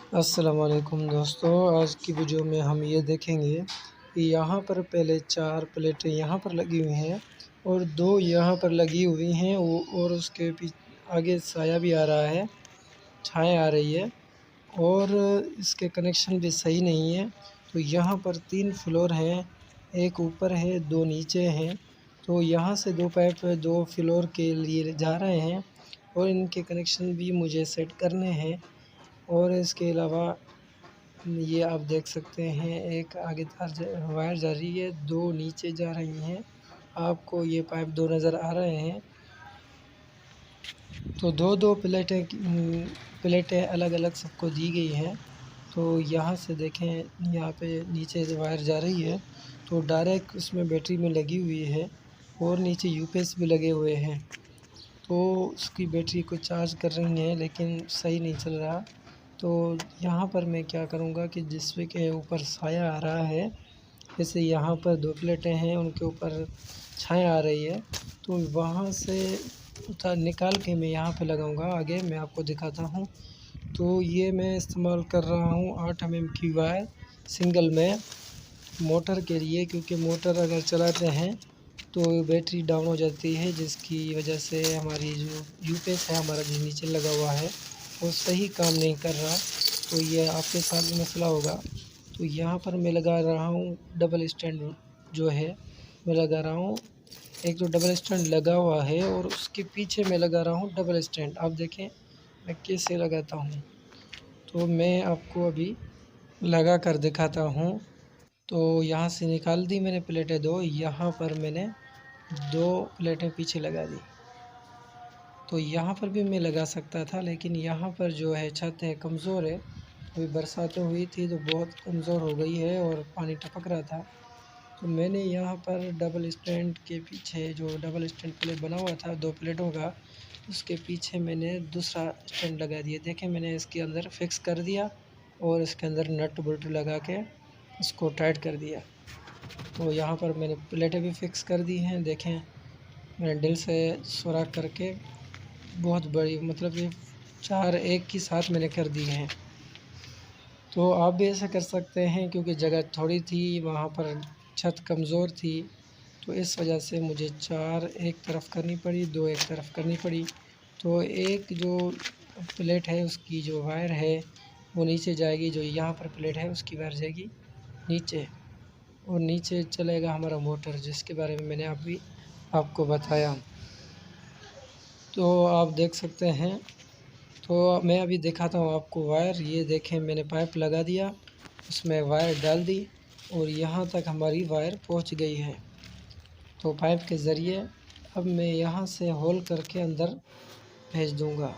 अस्सलाम वालेकुम दोस्तों, आज की वीडियो में हम ये देखेंगे कि यहाँ पर पहले 4 प्लेटें यहाँ पर लगी हुई हैं और 2 यहाँ पर लगी हुई हैं और उसके आगे साया भी आ रहा है, छाया आ रही है और इसके कनेक्शन भी सही नहीं है। तो यहाँ पर 3 फ्लोर हैं, एक ऊपर है, 2 नीचे हैं। तो यहाँ से 2 पाइप 2 फ्लोर के लिए जा रहे हैं और इनके कनेक्शन भी मुझे सेट करने हैं। और इसके अलावा ये आप देख सकते हैं, एक आगे तार वायर जा रही है, 2 नीचे जा रही हैं। आपको ये पाइप 2 नज़र आ रहे हैं। तो 2-2 प्लेटें अलग-अलग सबको दी गई हैं। तो यहाँ से देखें, यहाँ पे नीचे से वायर जा रही है तो डायरेक्ट उसमें बैटरी में लगी हुई है और नीचे यूपीएस भी लगे हुए हैं। तो उसकी बैटरी को चार्ज कर रही हैं लेकिन सही नहीं चल रहा। तो यहाँ पर मैं क्या करूँगा कि जिसपे के ऊपर साया आ रहा है, जैसे यहाँ पर 2 प्लेटें हैं उनके ऊपर छाया आ रही है, तो वहाँ से निकाल के मैं यहाँ पे लगाऊंगा। आगे मैं आपको दिखाता हूँ। तो ये मैं इस्तेमाल कर रहा हूँ 8 mm की वायर सिंगल में मोटर के लिए, क्योंकि मोटर अगर चलाते हैं तो बैटरी डाउन हो जाती है, जिसकी वजह से हमारी जो यूपीएस है हमारा जो नीचे लगा हुआ है वो सही काम नहीं कर रहा। तो ये आपके साथ मसला होगा। तो यहाँ पर मैं लगा रहा हूँ डबल स्टैंड जो है मैं लगा रहा हूँ। एक तो डबल स्टैंड लगा हुआ है और उसके पीछे मैं लगा रहा हूँ डबल स्टैंड। आप देखें मैं कैसे लगाता हूँ। तो मैं आपको अभी लगा कर दिखाता हूँ। तो यहाँ से निकाल दी मैंने प्लेटें 2, यहाँ पर मैंने 2 प्लेटें पीछे लगा दी। तो यहाँ पर भी मैं लगा सकता था, लेकिन यहाँ पर जो है छत है कमज़ोर है। अभी बरसातें हुई थी तो बहुत कमज़ोर हो गई है और पानी टपक रहा था। तो मैंने यहाँ पर डबल स्टैंड के पीछे जो डबल स्टैंड प्लेट बना हुआ था 2 प्लेटों का, उसके पीछे मैंने दूसरा स्टैंड लगा दिया। देखें मैंने इसके अंदर फिक्स कर दिया और इसके अंदर नट बोल्ट लगा के इसको टाइट कर दिया। तो यहाँ पर मैंने प्लेटें भी फिक्स कर दी हैं। देखें मैंने ड्रिल से सुराख करके बहुत बड़ी, मतलब ये 4 एक ही साथ मैंने कर दी हैं। तो आप भी ऐसा कर सकते हैं, क्योंकि जगह थोड़ी थी, वहाँ पर छत कमज़ोर थी, तो इस वजह से मुझे 4 एक तरफ करनी पड़ी, 2 एक तरफ करनी पड़ी। तो एक जो प्लेट है उसकी जो वायर है वो नीचे जाएगी, जो यहाँ पर प्लेट है उसकी वायर जाएगी नीचे और नीचे चलेगा हमारा मोटर, जिसके बारे में मैंने अभी आपको बताया। तो आप देख सकते हैं। तो मैं अभी दिखाता हूँ आपको वायर। ये देखें मैंने पाइप लगा दिया, उसमें वायर डाल दी और यहाँ तक हमारी वायर पहुँच गई है। तो पाइप के ज़रिए अब मैं यहाँ से होल करके अंदर भेज दूँगा।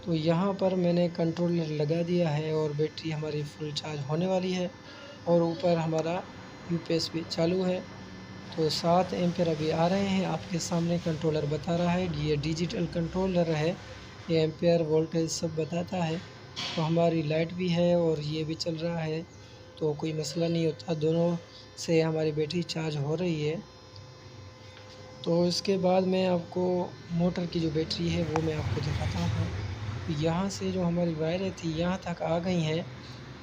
तो यहाँ पर मैंने कंट्रोलर लगा दिया है और बैटरी हमारी फुल चार्ज होने वाली है और ऊपर हमारा यूपीएस भी चालू है। तो 7 एम्पेयर अभी आ रहे हैं। आपके सामने कंट्रोलर बता रहा है, ये डिजिटल कंट्रोलर है, ये एम्पेयर वोल्टेज सब बताता है। तो हमारी लाइट भी है और ये भी चल रहा है, तो कोई मसला नहीं होता, दोनों से हमारी बैटरी चार्ज हो रही है। तो इसके बाद मैं आपको मोटर की जो बैटरी है वो मैं आपको दिखाता हूँ। यहाँ से जो हमारी वायरें थी यहाँ तक आ गई हैं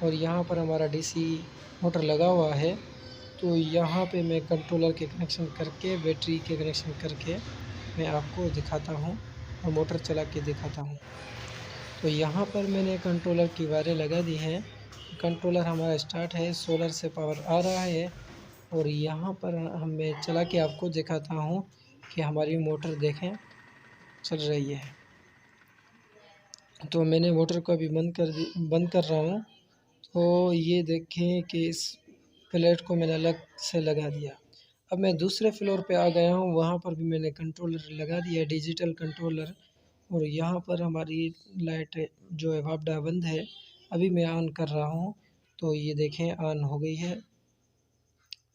और यहाँ पर हमारा डीसी मोटर लगा हुआ है। तो यहाँ पे मैं कंट्रोलर के कनेक्शन करके, बैटरी के कनेक्शन करके मैं आपको दिखाता हूँ और मोटर चला के दिखाता हूँ। तो यहाँ पर मैंने कंट्रोलर की वायरें लगा दी हैं। कंट्रोलर हमारा स्टार्ट है, सोलर से पावर आ रहा है और यहाँ पर मैं चला के आपको दिखाता हूँ कि हमारी मोटर देखें चल रही है। तो मैंने मोटर को अभी बंद कर रहा हूँ। तो ये देखें कि इस प्लेट को मैंने अलग से लगा दिया। अब मैं दूसरे फ्लोर पे आ गया हूँ, वहाँ पर भी मैंने कंट्रोलर लगा दिया, डिजिटल कंट्रोलर। और यहाँ पर हमारी लाइट जो है वापडा बंद है, अभी मैं ऑन कर रहा हूँ। तो ये देखें ऑन हो गई है।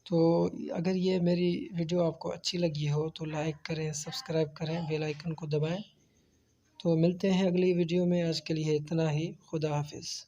तो अगर ये मेरी वीडियो आपको अच्छी लगी हो तो लाइक करें, सब्सक्राइब करें, बेल आइकन को दबाएं। तो मिलते हैं अगली वीडियो में। आज के लिए इतना ही। खुदा हाफिज़।